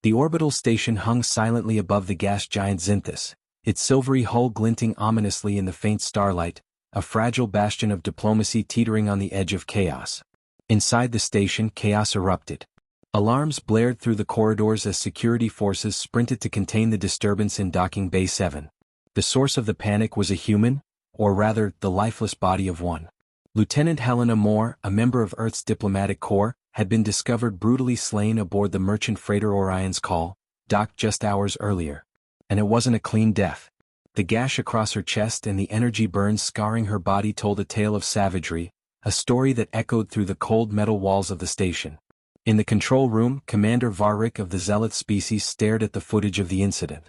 The orbital station hung silently above the gas giant Xanthus, its silvery hull glinting ominously in the faint starlight, a fragile bastion of diplomacy teetering on the edge of chaos. Inside the station, chaos erupted. Alarms blared through the corridors as security forces sprinted to contain the disturbance in Docking Bay 7. The source of the panic was a human, or rather, the lifeless body of one. Lieutenant Helena Moore, a member of Earth's diplomatic corps, had been discovered brutally slain aboard the merchant freighter Orion's Call, docked just hours earlier. And it wasn't a clean death. The gash across her chest and the energy burns scarring her body told a tale of savagery, a story that echoed through the cold metal walls of the station. In the control room, Commander Varric of the Zealot species stared at the footage of the incident.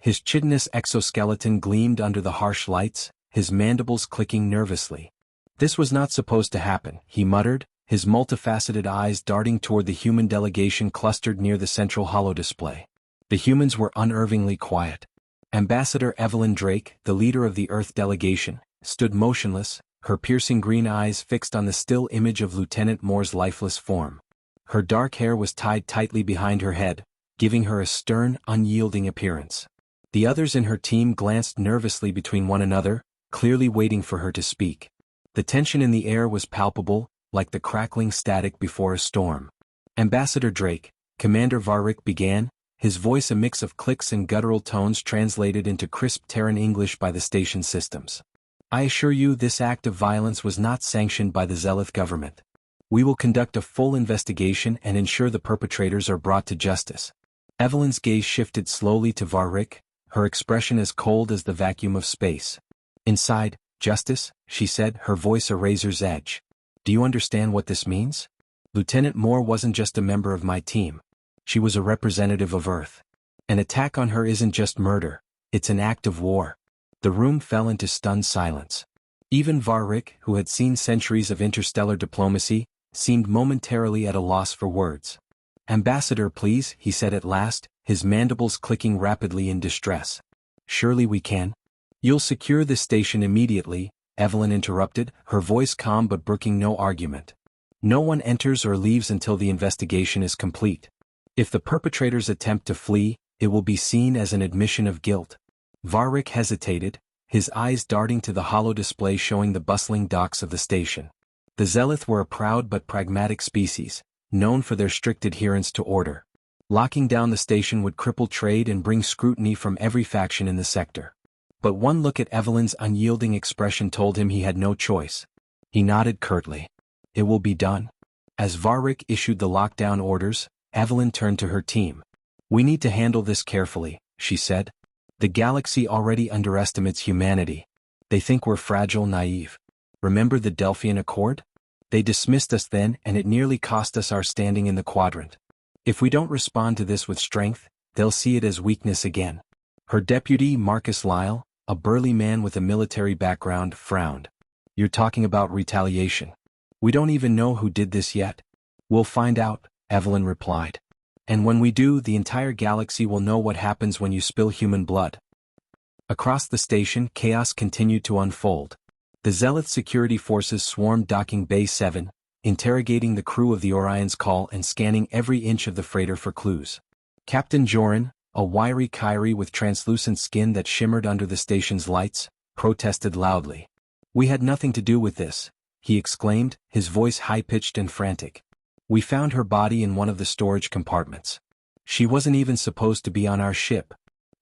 His chitinous exoskeleton gleamed under the harsh lights, his mandibles clicking nervously. "This was not supposed to happen," he muttered, his multifaceted eyes darting toward the human delegation clustered near the central holodisplay. The humans were unnervingly quiet. Ambassador Evelyn Drake, the leader of the Earth delegation, stood motionless, her piercing green eyes fixed on the still image of Lieutenant Moore's lifeless form. Her dark hair was tied tightly behind her head, giving her a stern, unyielding appearance. The others in her team glanced nervously between one another, clearly waiting for her to speak. The tension in the air was palpable, like the crackling static before a storm. "Ambassador Drake," Commander Varric began, his voice a mix of clicks and guttural tones translated into crisp Terran English by the station systems. "I assure you this act of violence was not sanctioned by the Zealot government. We will conduct a full investigation and ensure the perpetrators are brought to justice." Evelyn's gaze shifted slowly to Varric, her expression as cold as the vacuum of space. "Inside, justice," she said, her voice a razor's edge. "Do you understand what this means? Lieutenant Moore wasn't just a member of my team. She was a representative of Earth. An attack on her isn't just murder, it's an act of war." The room fell into stunned silence. Even Varric, who had seen centuries of interstellar diplomacy, seemed momentarily at a loss for words. "Ambassador, please," he said at last, his mandibles clicking rapidly in distress. "Surely we can." "You'll secure this station immediately," Evelyn interrupted, her voice calm but brooking no argument. "No one enters or leaves until the investigation is complete. If the perpetrators attempt to flee, it will be seen as an admission of guilt." Varric hesitated, his eyes darting to the holodisplay showing the bustling docks of the station. The Zealoth were a proud but pragmatic species, known for their strict adherence to order. Locking down the station would cripple trade and bring scrutiny from every faction in the sector. But one look at Evelyn's unyielding expression told him he had no choice. He nodded curtly. "It will be done." As Varric issued the lockdown orders, Evelyn turned to her team. "We need to handle this carefully," she said. "The galaxy already underestimates humanity. They think we're fragile, naive. Remember the Delphian Accord? They dismissed us then and it nearly cost us our standing in the quadrant. If we don't respond to this with strength, they'll see it as weakness again." Her deputy, Marcus Lyle, a burly man with a military background, frowned. "You're talking about retaliation. We don't even know who did this yet." "We'll find out," Evelyn replied. "And when we do, the entire galaxy will know what happens when you spill human blood." Across the station, chaos continued to unfold. The Zealot security forces swarmed Docking Bay 7, interrogating the crew of the Orion's Call and scanning every inch of the freighter for clues. Captain Joran, a wiry Kyrie with translucent skin that shimmered under the station's lights, protested loudly. "We had nothing to do with this," he exclaimed, his voice high-pitched and frantic. "We found her body in one of the storage compartments. She wasn't even supposed to be on our ship."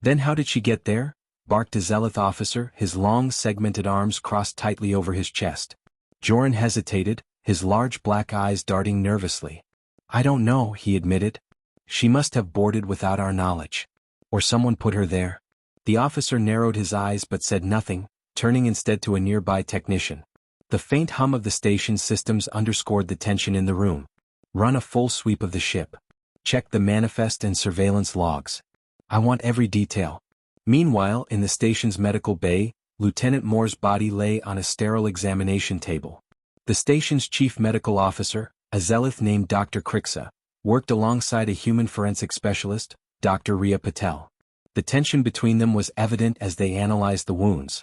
"Then how did she get there?" barked a Zealot officer, his long segmented arms crossed tightly over his chest. Joran hesitated, his large black eyes darting nervously. "I don't know," he admitted. "She must have boarded without our knowledge. Or someone put her there." The officer narrowed his eyes but said nothing, turning instead to a nearby technician. The faint hum of the station's systems underscored the tension in the room. "Run a full sweep of the ship. Check the manifest and surveillance logs. I want every detail." Meanwhile, in the station's medical bay, Lieutenant Moore's body lay on a sterile examination table. The station's chief medical officer, a Zealot named Dr. Krixa, worked alongside a human forensic specialist, Dr. Ria Patel. The tension between them was evident as they analyzed the wounds.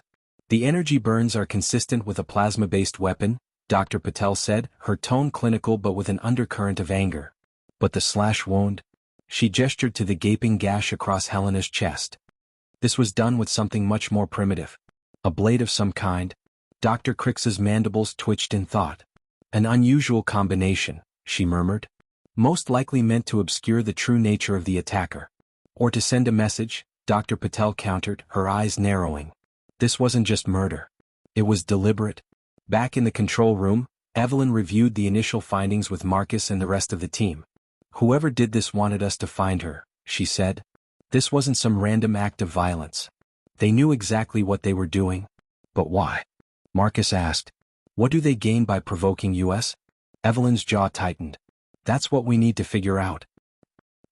"The energy burns are consistent with a plasma-based weapon," Dr. Patel said, her tone clinical but with an undercurrent of anger. "But the slash wound? She gestured to the gaping gash across Helena's chest. This was done with something much more primitive. A blade of some kind. Dr. Crix's mandibles twitched in thought. An unusual combination, she murmured. Most likely meant to obscure the true nature of the attacker. Or to send a message, Dr. Patel countered, her eyes narrowing. This wasn't just murder. It was deliberate. Back in the control room, Evelyn reviewed the initial findings with Marcus and the rest of the team. Whoever did this wanted us to find her, she said. This wasn't some random act of violence. They knew exactly what they were doing. But why? Marcus asked. What do they gain by provoking us? Evelyn's jaw tightened. That's what we need to figure out.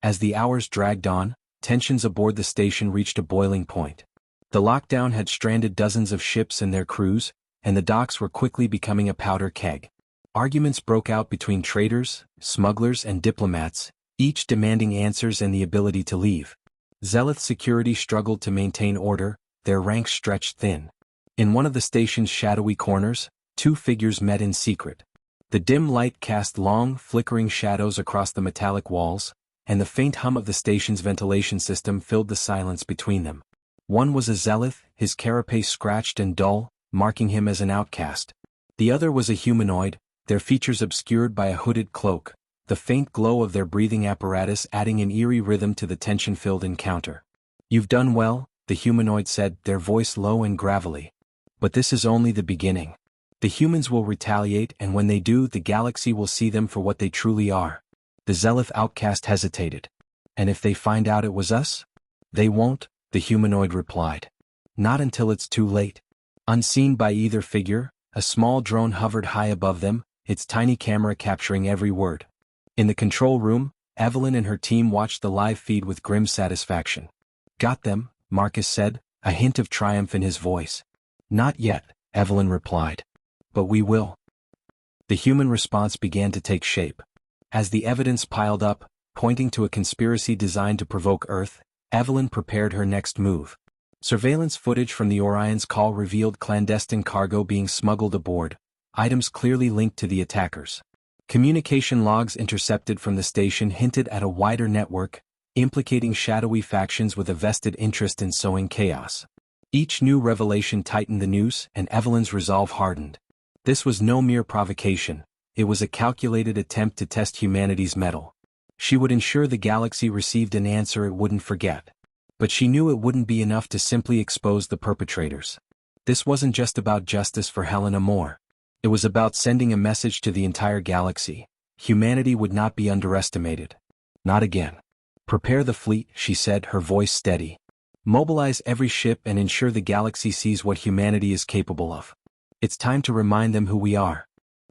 As the hours dragged on, tensions aboard the station reached a boiling point. The lockdown had stranded dozens of ships and their crews, and the docks were quickly becoming a powder keg. Arguments broke out between traders, smugglers, and diplomats, each demanding answers and the ability to leave. Zealot security struggled to maintain order, their ranks stretched thin. In one of the station's shadowy corners, two figures met in secret. The dim light cast long, flickering shadows across the metallic walls, and the faint hum of the station's ventilation system filled the silence between them. One was a zealot, his carapace scratched and dull, marking him as an outcast. The other was a humanoid, their features obscured by a hooded cloak, the faint glow of their breathing apparatus adding an eerie rhythm to the tension-filled encounter. You've done well, the humanoid said, their voice low and gravelly. But this is only the beginning. The humans will retaliate, and when they do, the galaxy will see them for what they truly are. The zealot outcast hesitated. And if they find out it was us? They won't, the humanoid replied. Not until it's too late. Unseen by either figure, a small drone hovered high above them, its tiny camera capturing every word. In the control room, Evelyn and her team watched the live feed with grim satisfaction. Got them, Marcus said, a hint of triumph in his voice. Not yet, Evelyn replied. But we will. The human response began to take shape. As the evidence piled up, pointing to a conspiracy designed to provoke Earth, Evelyn prepared her next move. Surveillance footage from the Orion's call revealed clandestine cargo being smuggled aboard, items clearly linked to the attackers. Communication logs intercepted from the station hinted at a wider network, implicating shadowy factions with a vested interest in sowing chaos. Each new revelation tightened the noose, and Evelyn's resolve hardened. This was no mere provocation, it was a calculated attempt to test humanity's mettle. She would ensure the galaxy received an answer it wouldn't forget. But she knew it wouldn't be enough to simply expose the perpetrators. This wasn't just about justice for Helena Moore. It was about sending a message to the entire galaxy. Humanity would not be underestimated. Not again. Prepare the fleet, she said, her voice steady. Mobilize every ship and ensure the galaxy sees what humanity is capable of. It's time to remind them who we are.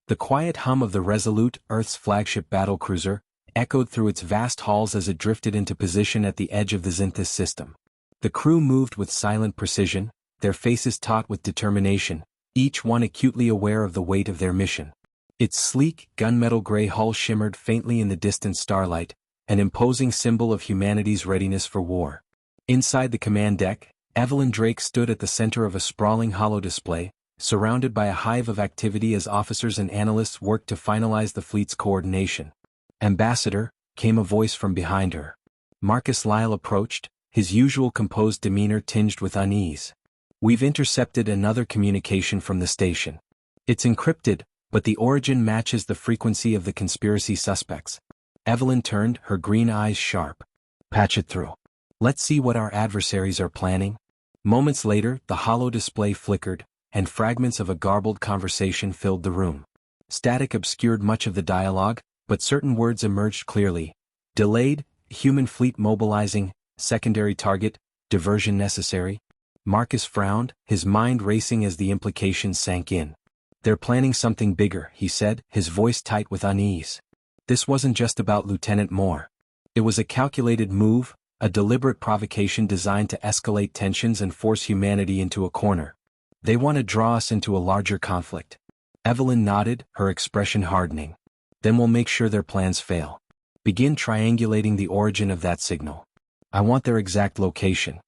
The quiet hum of the Resolute, Earth's flagship battlecruiser, echoed through its vast halls as it drifted into position at the edge of the Zinthus system. The crew moved with silent precision, their faces taut with determination, each one acutely aware of the weight of their mission. Its sleek, gunmetal gray hull shimmered faintly in the distant starlight, an imposing symbol of humanity's readiness for war. Inside the command deck, Evelyn Drake stood at the center of a sprawling holodisplay, surrounded by a hive of activity as officers and analysts worked to finalize the fleet's coordination. Ambassador, came a voice from behind her. Marcus Lyle approached, his usual composed demeanor tinged with unease. We've intercepted another communication from the station. It's encrypted, but the origin matches the frequency of the conspiracy suspects. Evelyn turned, her green eyes sharp. Patch it through. Let's see what our adversaries are planning. Moments later, the holo display flickered, and fragments of a garbled conversation filled the room. Static obscured much of the dialogue, but certain words emerged clearly. Delayed, human fleet mobilizing, secondary target, diversion necessary. Marcus frowned, his mind racing as the implications sank in. They're planning something bigger, he said, his voice tight with unease. This wasn't just about Lieutenant Moore. It was a calculated move, a deliberate provocation designed to escalate tensions and force humanity into a corner. They want to draw us into a larger conflict. Evelyn nodded, her expression hardening. Then we'll make sure their plans fail. Begin triangulating the origin of that signal. I want their exact location.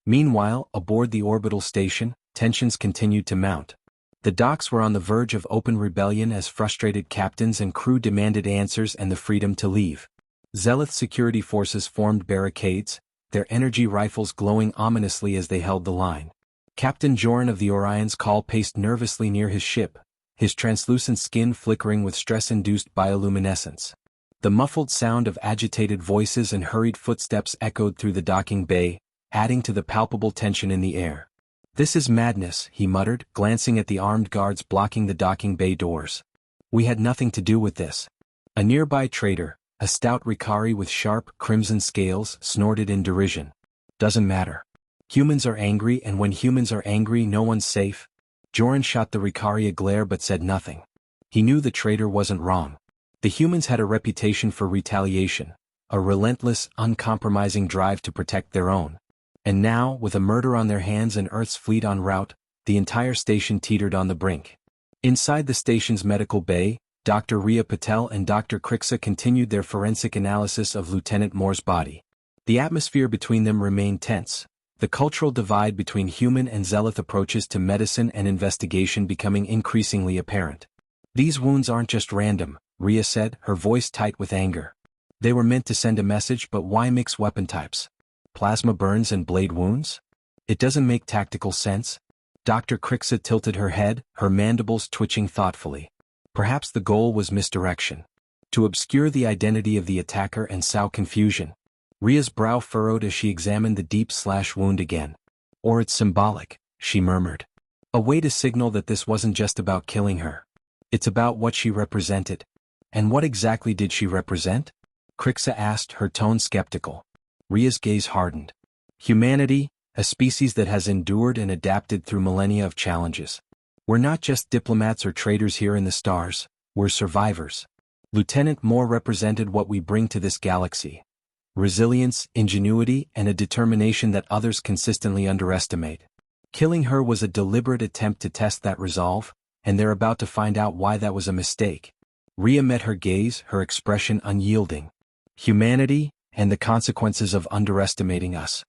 Meanwhile, aboard the orbital station, tensions continued to mount. The docks were on the verge of open rebellion as frustrated captains and crew demanded answers and the freedom to leave. Zealoth security forces formed barricades, their energy rifles glowing ominously as they held the line. Captain Joran of the Orion's call paced nervously near his ship, his translucent skin flickering with stress-induced bioluminescence. The muffled sound of agitated voices and hurried footsteps echoed through the docking bay, adding to the palpable tension in the air. "This is madness," he muttered, glancing at the armed guards blocking the docking bay doors. "We had nothing to do with this." A nearby trader, a stout Ricari with sharp, crimson scales, snorted in derision. "Doesn't matter. Humans are angry, and when humans are angry no one's safe." Joran shot the Ricari a glare but said nothing. He knew the trader wasn't wrong. The humans had a reputation for retaliation, a relentless, uncompromising drive to protect their own. And now, with a murder on their hands and Earth's fleet en route, the entire station teetered on the brink. Inside the station's medical bay, Dr. Ria Patel and Dr. Kriksa continued their forensic analysis of Lieutenant Moore's body. The atmosphere between them remained tense, the cultural divide between human and Zealoth approaches to medicine and investigation becoming increasingly apparent. "These wounds aren't just random," Ria said, her voice tight with anger. "They were meant to send a message, but why mix weapon types? Plasma burns and blade wounds? It doesn't make tactical sense." Dr. Kriksa tilted her head, her mandibles twitching thoughtfully. Perhaps the goal was misdirection. To obscure the identity of the attacker and sow confusion. Ria's brow furrowed as she examined the deep slash wound again. "Or it's symbolic," she murmured. "A way to signal that this wasn't just about killing her. It's about what she represented." "And what exactly did she represent?" Kriksa asked, her tone skeptical. Ria's gaze hardened. "Humanity, a species that has endured and adapted through millennia of challenges. We're not just diplomats or traders here in the stars, we're survivors. Lieutenant Moore represented what we bring to this galaxy. Resilience, ingenuity, and a determination that others consistently underestimate. Killing her was a deliberate attempt to test that resolve, and they're about to find out why that was a mistake." Ria met her gaze, her expression unyielding. "Humanity, and the consequences of underestimating us."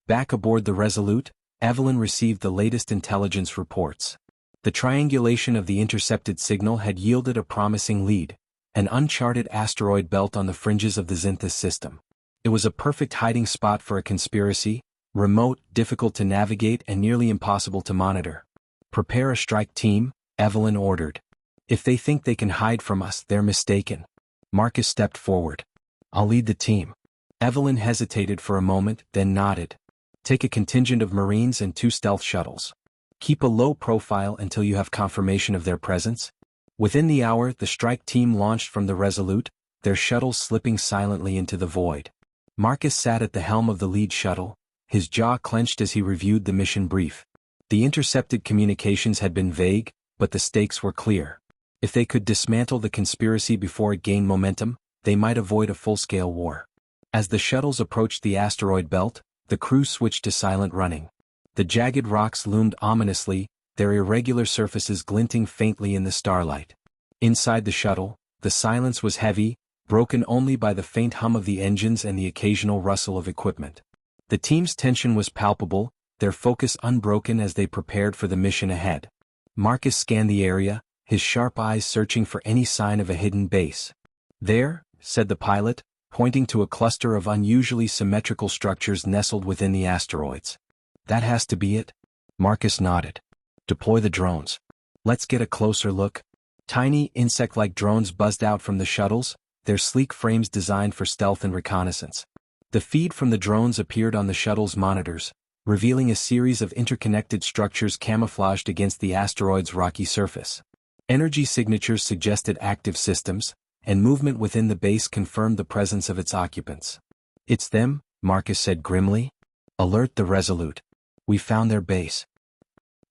Back aboard the Resolute, Evelyn received the latest intelligence reports. The triangulation of the intercepted signal had yielded a promising lead, an uncharted asteroid belt on the fringes of the Zinthus system. It was a perfect hiding spot for a conspiracy, remote, difficult to navigate and nearly impossible to monitor. "Prepare a strike team," Evelyn ordered. "If they think they can hide from us, they're mistaken." Marcus stepped forward. "I'll lead the team." Evelyn hesitated for a moment, then nodded. "Take a contingent of Marines and 2 stealth shuttles. Keep a low profile until you have confirmation of their presence." Within the hour, the strike team launched from the Resolute, their shuttles slipping silently into the void. Marcus sat at the helm of the lead shuttle, his jaw clenched as he reviewed the mission brief. The intercepted communications had been vague, but the stakes were clear. If they could dismantle the conspiracy before it gained momentum, they might avoid a full-scale war. As the shuttles approached the asteroid belt, the crew switched to silent running. The jagged rocks loomed ominously, their irregular surfaces glinting faintly in the starlight. Inside the shuttle, the silence was heavy, broken only by the faint hum of the engines and the occasional rustle of equipment. The team's tension was palpable, their focus unbroken as they prepared for the mission ahead. Marcus scanned the area, his sharp eyes searching for any sign of a hidden base. "There," said the pilot, pointing to a cluster of unusually symmetrical structures nestled within the asteroids. "That has to be it." Marcus nodded. "Deploy the drones. Let's get a closer look." Tiny, insect-like drones buzzed out from the shuttles, their sleek frames designed for stealth and reconnaissance. The feed from the drones appeared on the shuttle's monitors, revealing a series of interconnected structures camouflaged against the asteroid's rocky surface. Energy signatures suggested active systems, and movement within the base confirmed the presence of its occupants. "It's them," Marcus said grimly. "Alert the Resolute. We found their base."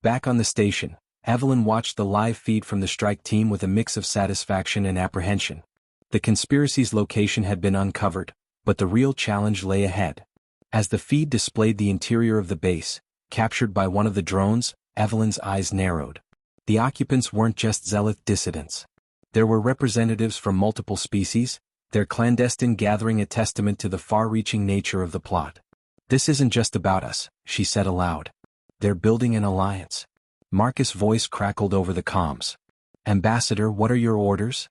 Back on the station, Evelyn watched the live feed from the strike team with a mix of satisfaction and apprehension. The conspiracy's location had been uncovered, but the real challenge lay ahead. As the feed displayed the interior of the base, captured by one of the drones, Evelyn's eyes narrowed. The occupants weren't just Zealoth dissidents. There were representatives from multiple species, their clandestine gathering a testament to the far-reaching nature of the plot. "This isn't just about us," she said aloud. "They're building an alliance." Marcus' voice crackled over the comms. "Ambassador, what are your orders?"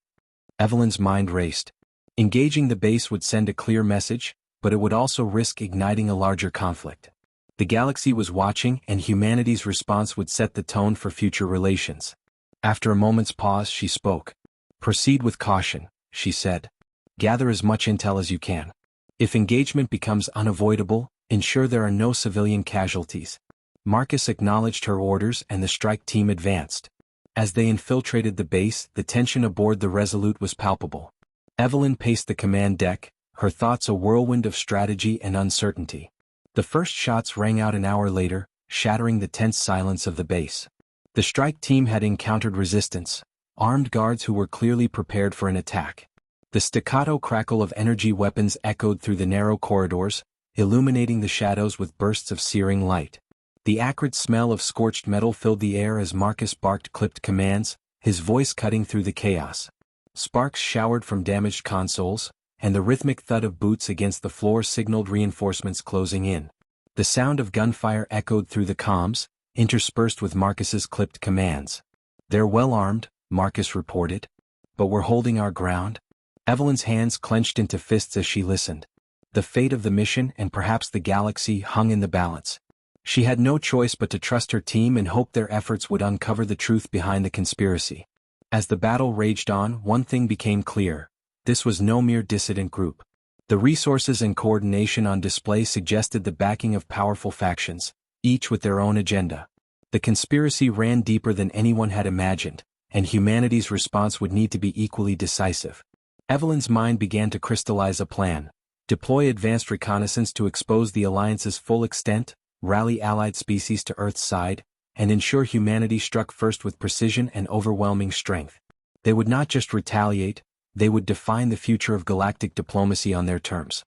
Evelyn's mind raced. Engaging the base would send a clear message, but it would also risk igniting a larger conflict. The galaxy was watching, and humanity's response would set the tone for future relations. After a moment's pause, she spoke. "Proceed with caution," she said. "Gather as much intel as you can. If engagement becomes unavoidable, ensure there are no civilian casualties." Marcus acknowledged her orders and the strike team advanced. As they infiltrated the base, the tension aboard the Resolute was palpable. Evelyn paced the command deck, her thoughts a whirlwind of strategy and uncertainty. The first shots rang out an hour later, shattering the tense silence of the base. The strike team had encountered resistance, armed guards who were clearly prepared for an attack. The staccato crackle of energy weapons echoed through the narrow corridors, illuminating the shadows with bursts of searing light. The acrid smell of scorched metal filled the air as Marcus barked clipped commands, his voice cutting through the chaos. Sparks showered from damaged consoles, and the rhythmic thud of boots against the floor signaled reinforcements closing in. The sound of gunfire echoed through the comms, interspersed with Marcus's clipped commands. "They're well armed," Marcus reported. "But we're holding our ground." Evelyn's hands clenched into fists as she listened. The fate of the mission and perhaps the galaxy hung in the balance. She had no choice but to trust her team and hope their efforts would uncover the truth behind the conspiracy. As the battle raged on, one thing became clear. This was no mere dissident group. The resources and coordination on display suggested the backing of powerful factions, each with their own agenda. The conspiracy ran deeper than anyone had imagined, and humanity's response would need to be equally decisive. Evelyn's mind began to crystallize a plan: deploy advanced reconnaissance to expose the Alliance's full extent, rally allied species to Earth's side, and ensure humanity struck first with precision and overwhelming strength. They would not just retaliate, they would define the future of galactic diplomacy on their terms.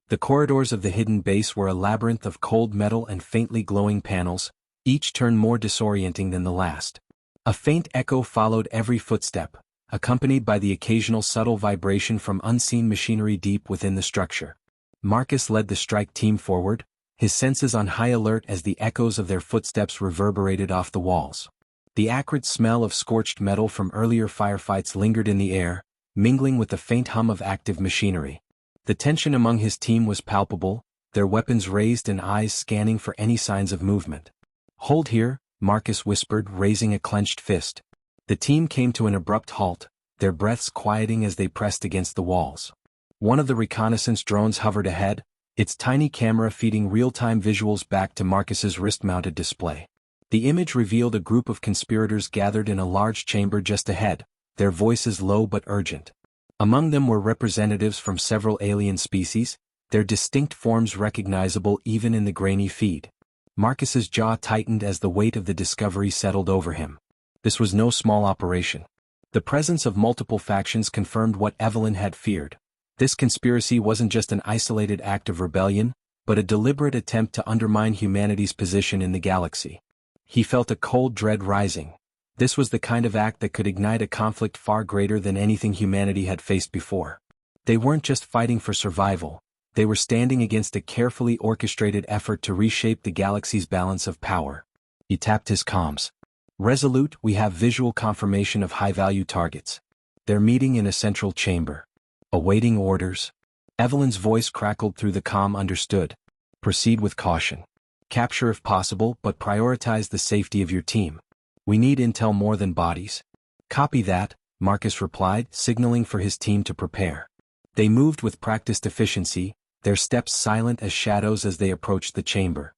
The corridors of the hidden base were a labyrinth of cold metal and faintly glowing panels, each turn more disorienting than the last. A faint echo followed every footstep, accompanied by the occasional subtle vibration from unseen machinery deep within the structure. Marcus led the strike team forward, his senses on high alert as the echoes of their footsteps reverberated off the walls. The acrid smell of scorched metal from earlier firefights lingered in the air, mingling with the faint hum of active machinery. The tension among his team was palpable, their weapons raised and eyes scanning for any signs of movement. "Hold here," Marcus whispered, raising a clenched fist. The team came to an abrupt halt, their breaths quieting as they pressed against the walls. One of the reconnaissance drones hovered ahead, its tiny camera feeding real-time visuals back to Marcus's wrist-mounted display. The image revealed a group of conspirators gathered in a large chamber just ahead, their voices low but urgent. Among them were representatives from several alien species, their distinct forms recognizable even in the grainy feed. Marcus's jaw tightened as the weight of the discovery settled over him. This was no small operation. The presence of multiple factions confirmed what Evelyn had feared. This conspiracy wasn't just an isolated act of rebellion, but a deliberate attempt to undermine humanity's position in the galaxy. He felt a cold dread rising. This was the kind of act that could ignite a conflict far greater than anything humanity had faced before. They weren't just fighting for survival, they were standing against a carefully orchestrated effort to reshape the galaxy's balance of power. He tapped his comms. "Resolute, we have visual confirmation of high-value targets. They're meeting in a central chamber. Awaiting orders." Evelyn's voice crackled through the comm. "Understood. Proceed with caution. Capture if possible, but prioritize the safety of your team. We need intel more than bodies." "Copy that," Marcus replied, signaling for his team to prepare. They moved with practiced efficiency, their steps silent as shadows as they approached the chamber.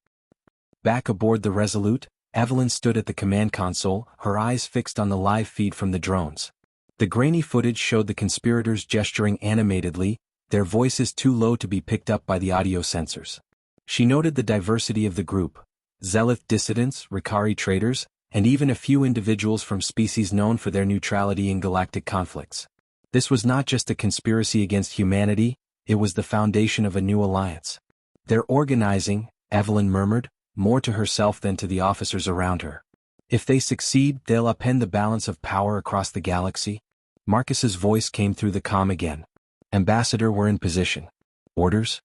Back aboard the Resolute, Evelyn stood at the command console, her eyes fixed on the live feed from the drones. The grainy footage showed the conspirators gesturing animatedly, their voices too low to be picked up by the audio sensors. She noted the diversity of the group: Zealoth dissidents, Ricari traitors, and even a few individuals from species known for their neutrality in galactic conflicts. This was not just a conspiracy against humanity, it was the foundation of a new alliance. "They're organizing," Evelyn murmured, more to herself than to the officers around her. "If they succeed, they'll upend the balance of power across the galaxy." Marcus's voice came through the comm again. "Ambassador, we're in position." "Orders?"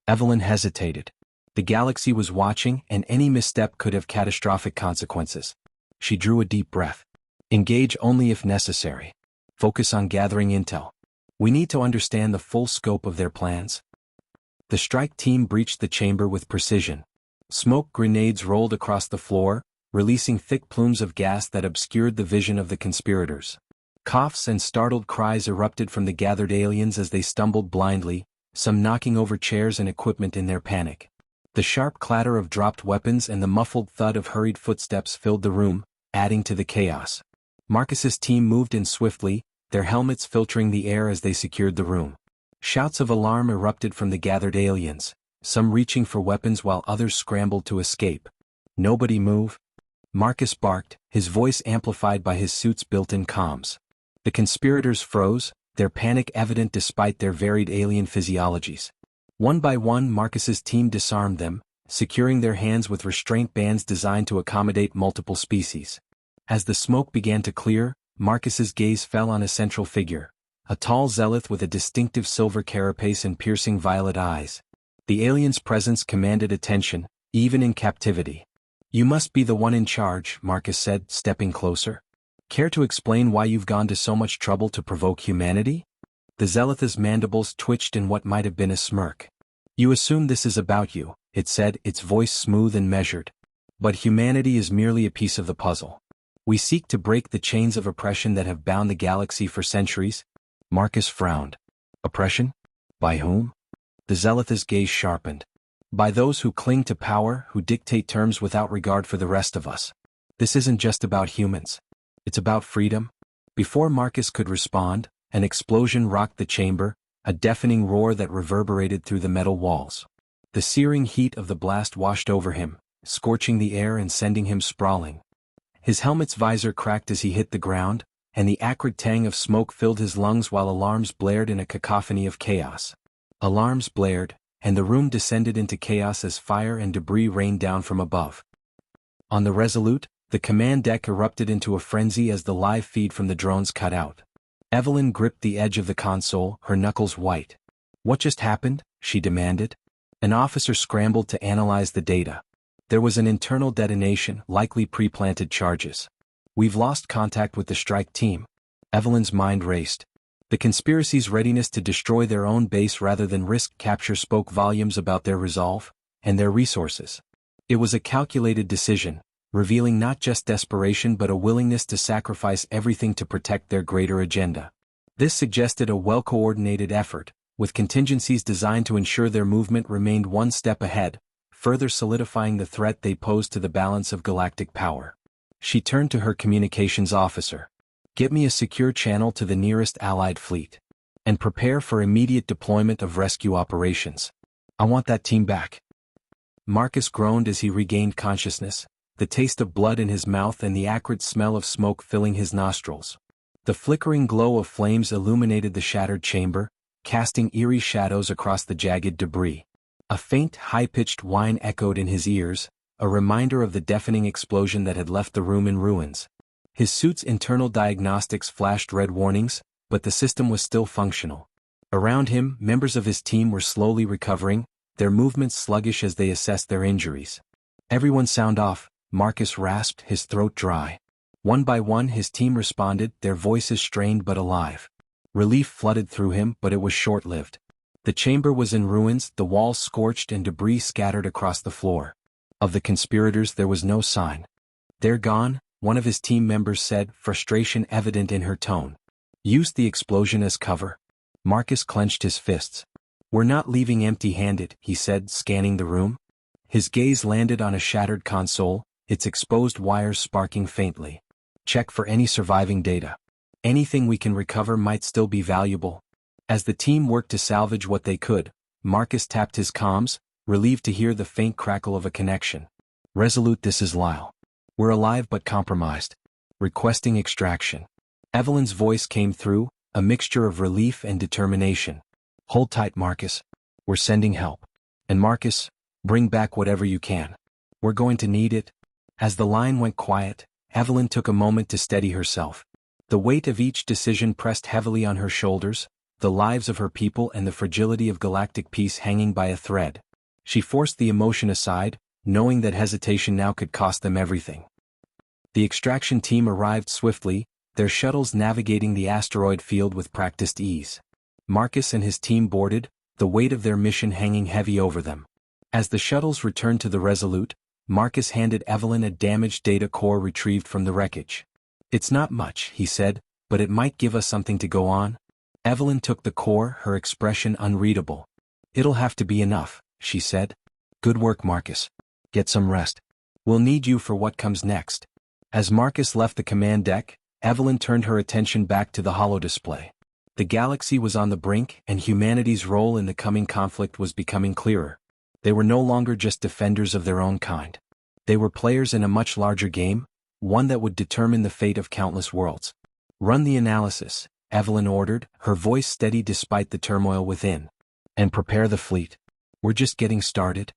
Evelyn hesitated. The galaxy was watching, and any misstep could have catastrophic consequences. She drew a deep breath. "Engage only if necessary. Focus on gathering intel." We need to understand the full scope of their plans. The strike team breached the chamber with precision. Smoke grenades rolled across the floor, releasing thick plumes of gas that obscured the vision of the conspirators. Coughs and startled cries erupted from the gathered aliens as they stumbled blindly, some knocking over chairs and equipment in their panic. The sharp clatter of dropped weapons and the muffled thud of hurried footsteps filled the room, adding to the chaos. Marcus's team moved in swiftly, their helmets filtering the air as they secured the room. Shouts of alarm erupted from the gathered aliens, some reaching for weapons while others scrambled to escape. "Nobody move," Marcus barked, his voice amplified by his suit's built-in comms. The conspirators froze, their panic evident despite their varied alien physiologies. One by one Marcus's team disarmed them, securing their hands with restraint bands designed to accommodate multiple species. As the smoke began to clear, Marcus's gaze fell on a central figure, a tall zealot with a distinctive silver carapace and piercing violet eyes. The alien's presence commanded attention, even in captivity. "You must be the one in charge," Marcus said, stepping closer. "Care to explain why you've gone to so much trouble to provoke humanity?" The zealot's mandibles twitched in what might have been a smirk. "You assume this is about you," it said, its voice smooth and measured. "But humanity is merely a piece of the puzzle. We seek to break the chains of oppression that have bound the galaxy for centuries." Marcus frowned. "Oppression? By whom?" The zealot's gaze sharpened. "By those who cling to power, who dictate terms without regard for the rest of us. This isn't just about humans. It's about freedom." Before Marcus could respond, an explosion rocked the chamber, a deafening roar that reverberated through the metal walls. The searing heat of the blast washed over him, scorching the air and sending him sprawling. His helmet's visor cracked as he hit the ground, and the acrid tang of smoke filled his lungs while alarms blared in a cacophony of chaos. Alarms blared, and the room descended into chaos as fire and debris rained down from above. On the Resolute, the command deck erupted into a frenzy as the live feed from the drones cut out. Evelyn gripped the edge of the console, her knuckles white. "What just happened?" she demanded. An officer scrambled to analyze the data. There was an internal detonation, likely pre-planted charges. "We've lost contact with the strike team." Evelyn's mind raced. The conspiracy's readiness to destroy their own base rather than risk capture spoke volumes about their resolve and their resources. It was a calculated decision, revealing not just desperation but a willingness to sacrifice everything to protect their greater agenda. This suggested a well-coordinated effort, with contingencies designed to ensure their movement remained one step ahead, further solidifying the threat they posed to the balance of galactic power. She turned to her communications officer. "Get me a secure channel to the nearest Allied fleet. And prepare for immediate deployment of rescue operations. I want that team back." Marcus groaned as he regained consciousness, the taste of blood in his mouth and the acrid smell of smoke filling his nostrils. The flickering glow of flames illuminated the shattered chamber, casting eerie shadows across the jagged debris. A faint, high-pitched whine echoed in his ears, a reminder of the deafening explosion that had left the room in ruins. His suit's internal diagnostics flashed red warnings, but the system was still functional. Around him, members of his team were slowly recovering, their movements sluggish as they assessed their injuries. "Everyone sound off," Marcus rasped, his throat dry. One by one his team responded, their voices strained but alive. Relief flooded through him, but it was short-lived. The chamber was in ruins, the walls scorched and debris scattered across the floor. Of the conspirators there was no sign. "They're gone," one of his team members said, frustration evident in her tone. "Use the explosion as cover." Marcus clenched his fists. "We're not leaving empty-handed," he said, scanning the room. His gaze landed on a shattered console, its exposed wires sparking faintly. "Check for any surviving data. Anything we can recover might still be valuable." As the team worked to salvage what they could, Marcus tapped his comms, relieved to hear the faint crackle of a connection. "Resolute, this is Lyle. We're alive but compromised. Requesting extraction." Evelyn's voice came through, a mixture of relief and determination. "Hold tight, Marcus. We're sending help. And Marcus, bring back whatever you can. We're going to need it." As the line went quiet, Evelyn took a moment to steady herself. The weight of each decision pressed heavily on her shoulders, the lives of her people and the fragility of galactic peace hanging by a thread. She forced the emotion aside, knowing that hesitation now could cost them everything. The extraction team arrived swiftly, their shuttles navigating the asteroid field with practiced ease. Marcus and his team boarded, the weight of their mission hanging heavy over them. As the shuttles returned to the Resolute, Marcus handed Evelyn a damaged data core retrieved from the wreckage. "It's not much," he said, "but it might give us something to go on." Evelyn took the core, her expression unreadable. "It'll have to be enough," she said. "Good work, Marcus. Get some rest. We'll need you for what comes next." As Marcus left the command deck, Evelyn turned her attention back to the holodisplay. The galaxy was on the brink, and humanity's role in the coming conflict was becoming clearer. They were no longer just defenders of their own kind. They were players in a much larger game, one that would determine the fate of countless worlds. "Run the analysis," Evelyn ordered, her voice steady despite the turmoil within. "And prepare the fleet. We're just getting started."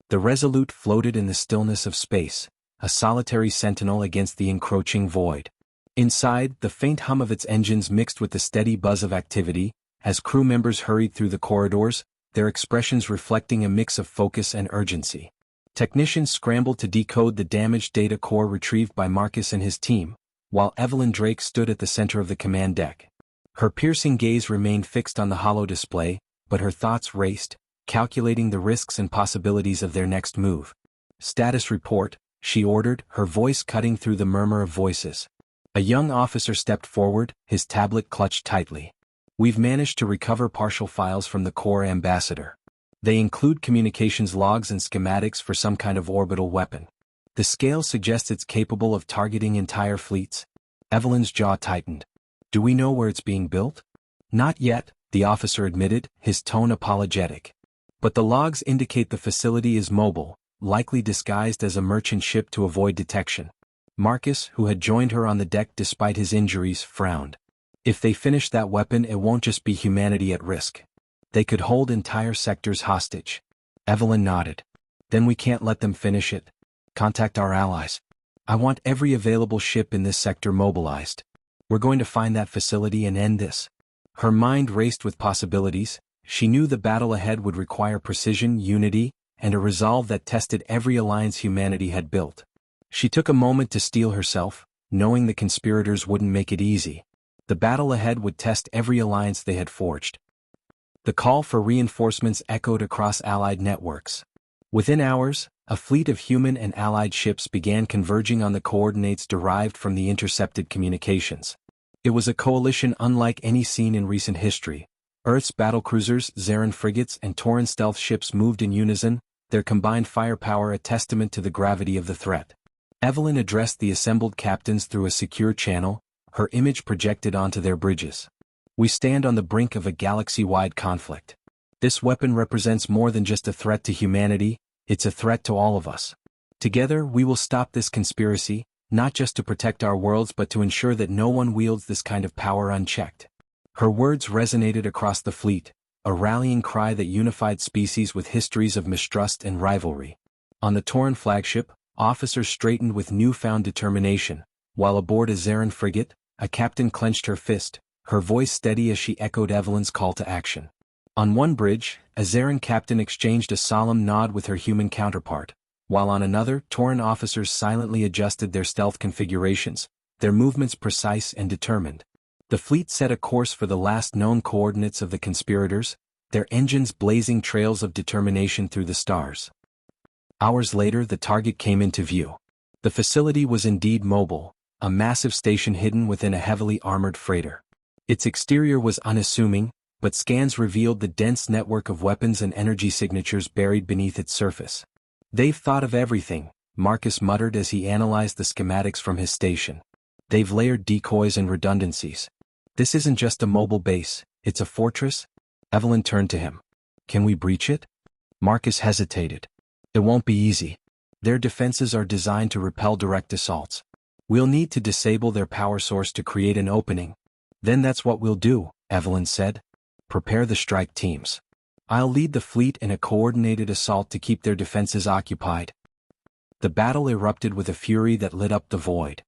The Resolute floated in the stillness of space, a solitary sentinel against the encroaching void. Inside, the faint hum of its engines mixed with the steady buzz of activity, as crew members hurried through the corridors, their expressions reflecting a mix of focus and urgency. Technicians scrambled to decode the damaged data core retrieved by Marcus and his team, while Evelyn Drake stood at the center of the command deck. Her piercing gaze remained fixed on the holodisplay, but her thoughts raced, calculating the risks and possibilities of their next move. "Status report," she ordered, her voice cutting through the murmur of voices. A young officer stepped forward, his tablet clutched tightly. "We've managed to recover partial files from the core ambassador. They include communications logs and schematics for some kind of orbital weapon. The scale suggests it's capable of targeting entire fleets." Evelyn's jaw tightened. "Do we know where it's being built?" "Not yet," the officer admitted, his tone apologetic. "But the logs indicate the facility is mobile, likely disguised as a merchant ship to avoid detection." Marcus, who had joined her on the deck despite his injuries, frowned. "If they finish that weapon, it won't just be humanity at risk. They could hold entire sectors hostage." Evelyn nodded. "Then we can't let them finish it. Contact our allies. I want every available ship in this sector mobilized. We're going to find that facility and end this." Her mind raced with possibilities. She knew the battle ahead would require precision, unity, and a resolve that tested every alliance humanity had built. She took a moment to steel herself, knowing the conspirators wouldn't make it easy. The battle ahead would test every alliance they had forged. The call for reinforcements echoed across Allied networks. Within hours, a fleet of human and Allied ships began converging on the coordinates derived from the intercepted communications. It was a coalition unlike any seen in recent history. Earth's battlecruisers, Zarin frigates, and Tauran stealth ships moved in unison, their combined firepower a testament to the gravity of the threat. Evelyn addressed the assembled captains through a secure channel, her image projected onto their bridges. "We stand on the brink of a galaxy-wide conflict. This weapon represents more than just a threat to humanity, it's a threat to all of us. Together we will stop this conspiracy, not just to protect our worlds but to ensure that no one wields this kind of power unchecked." Her words resonated across the fleet, a rallying cry that unified species with histories of mistrust and rivalry. On the Tauran flagship, officers straightened with newfound determination, while aboard a Zarin frigate, a captain clenched her fist, her voice steady as she echoed Evelyn's call to action. On one bridge, a Zarin captain exchanged a solemn nod with her human counterpart, while on another, Tauran officers silently adjusted their stealth configurations, their movements precise and determined. The fleet set a course for the last known coordinates of the conspirators, their engines blazing trails of determination through the stars. Hours later, the target came into view. The facility was indeed mobile, a massive station hidden within a heavily armored freighter. Its exterior was unassuming, but scans revealed the dense network of weapons and energy signatures buried beneath its surface. "They've thought of everything," Marcus muttered as he analyzed the schematics from his station. "They've layered decoys and redundancies. This isn't just a mobile base, it's a fortress." Evelyn turned to him. "Can we breach it?" Marcus hesitated. "It won't be easy. Their defenses are designed to repel direct assaults. We'll need to disable their power source to create an opening." "Then that's what we'll do," Evelyn said. "Prepare the strike teams. I'll lead the fleet in a coordinated assault to keep their defenses occupied." The battle erupted with a fury that lit up the void.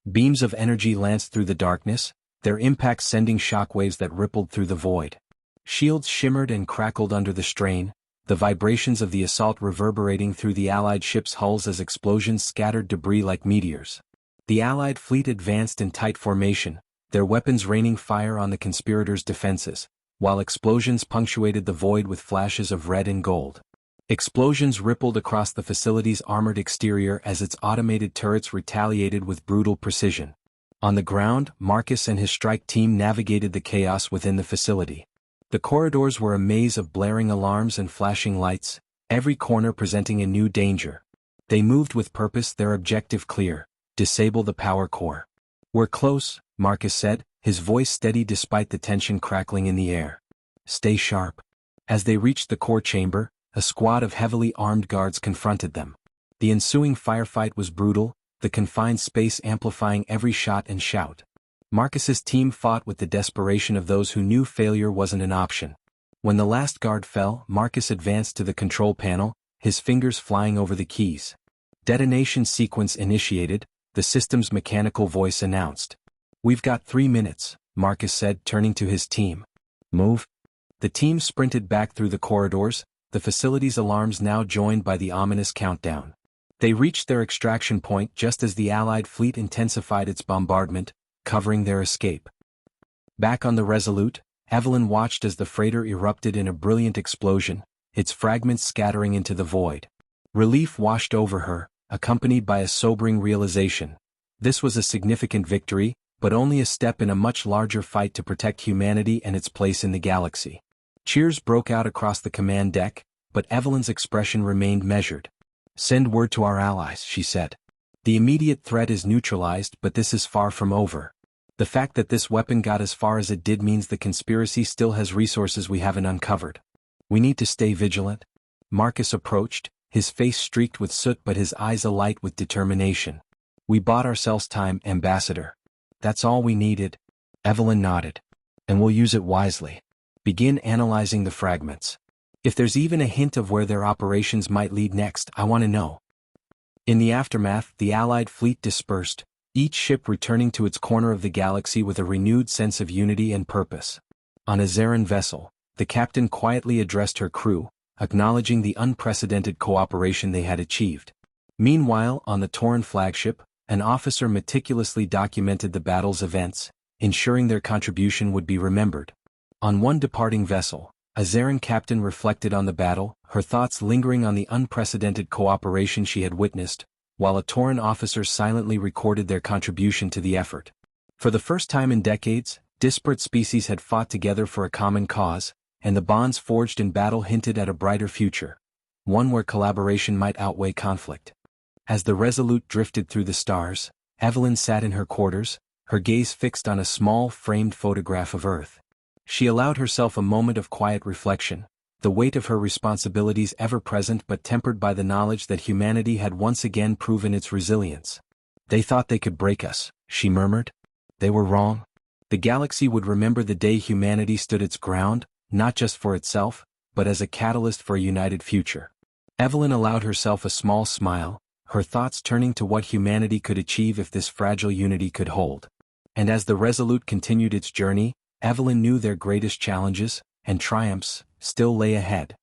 Beams of energy lanced through the darkness, their impacts sending shockwaves that rippled through the void. Shields shimmered and crackled under the strain, the vibrations of the assault reverberating through the Allied ships' hulls as explosions scattered debris like meteors. The Allied fleet advanced in tight formation, their weapons raining fire on the conspirators' defenses, while explosions punctuated the void with flashes of red and gold. Explosions rippled across the facility's armored exterior as its automated turrets retaliated with brutal precision. On the ground, Marcus and his strike team navigated the chaos within the facility. The corridors were a maze of blaring alarms and flashing lights, every corner presenting a new danger. They moved with purpose, their objective clear: disable the power core. "We're close," Marcus said, his voice steady despite the tension crackling in the air. "Stay sharp." As they reached the core chamber, a squad of heavily armed guards confronted them. The ensuing firefight was brutal, the confined space amplifying every shot and shout. Marcus's team fought with the desperation of those who knew failure wasn't an option. When the last guard fell, Marcus advanced to the control panel, his fingers flying over the keys. "Detonation sequence initiated," the system's mechanical voice announced. "We've got 3 minutes," Marcus said, turning to his team. "Move." The team sprinted back through the corridors, the facility's alarms now joined by the ominous countdown. They reached their extraction point just as the Allied fleet intensified its bombardment, covering their escape. Back on the Resolute, Evelyn watched as the freighter erupted in a brilliant explosion, its fragments scattering into the void. Relief washed over her, accompanied by a sobering realization. This was a significant victory, but only a step in a much larger fight to protect humanity and its place in the galaxy. Cheers broke out across the command deck, but Evelyn's expression remained measured. "Send word to our allies," she said. "The immediate threat is neutralized, but this is far from over. The fact that this weapon got as far as it did means the conspiracy still has resources we haven't uncovered. We need to stay vigilant." Marcus approached, his face streaked with soot but his eyes alight with determination. "We bought ourselves time, Ambassador. That's all we needed." Evelyn nodded. "And we'll use it wisely. Begin analyzing the fragments. If there's even a hint of where their operations might lead next, I want to know." In the aftermath, the Allied fleet dispersed, each ship returning to its corner of the galaxy with a renewed sense of unity and purpose. On a Zaran vessel, the captain quietly addressed her crew, acknowledging the unprecedented cooperation they had achieved. Meanwhile, on the Tauran flagship, an officer meticulously documented the battle's events, ensuring their contribution would be remembered. On one departing vessel, a Zaran captain reflected on the battle, her thoughts lingering on the unprecedented cooperation she had witnessed, while a Tauran officer silently recorded their contribution to the effort. For the first time in decades, disparate species had fought together for a common cause, and the bonds forged in battle hinted at a brighter future, one where collaboration might outweigh conflict. As the Resolute drifted through the stars, Evelyn sat in her quarters, her gaze fixed on a small framed photograph of Earth. She allowed herself a moment of quiet reflection, the weight of her responsibilities ever present but tempered by the knowledge that humanity had once again proven its resilience. "They thought they could break us," she murmured. "They were wrong. The galaxy would remember the day humanity stood its ground, not just for itself, but as a catalyst for a united future." Evelyn allowed herself a small smile, her thoughts turning to what humanity could achieve if this fragile unity could hold. And as the Resolute continued its journey, Evelyn knew their greatest challenges and triumphs still lay ahead.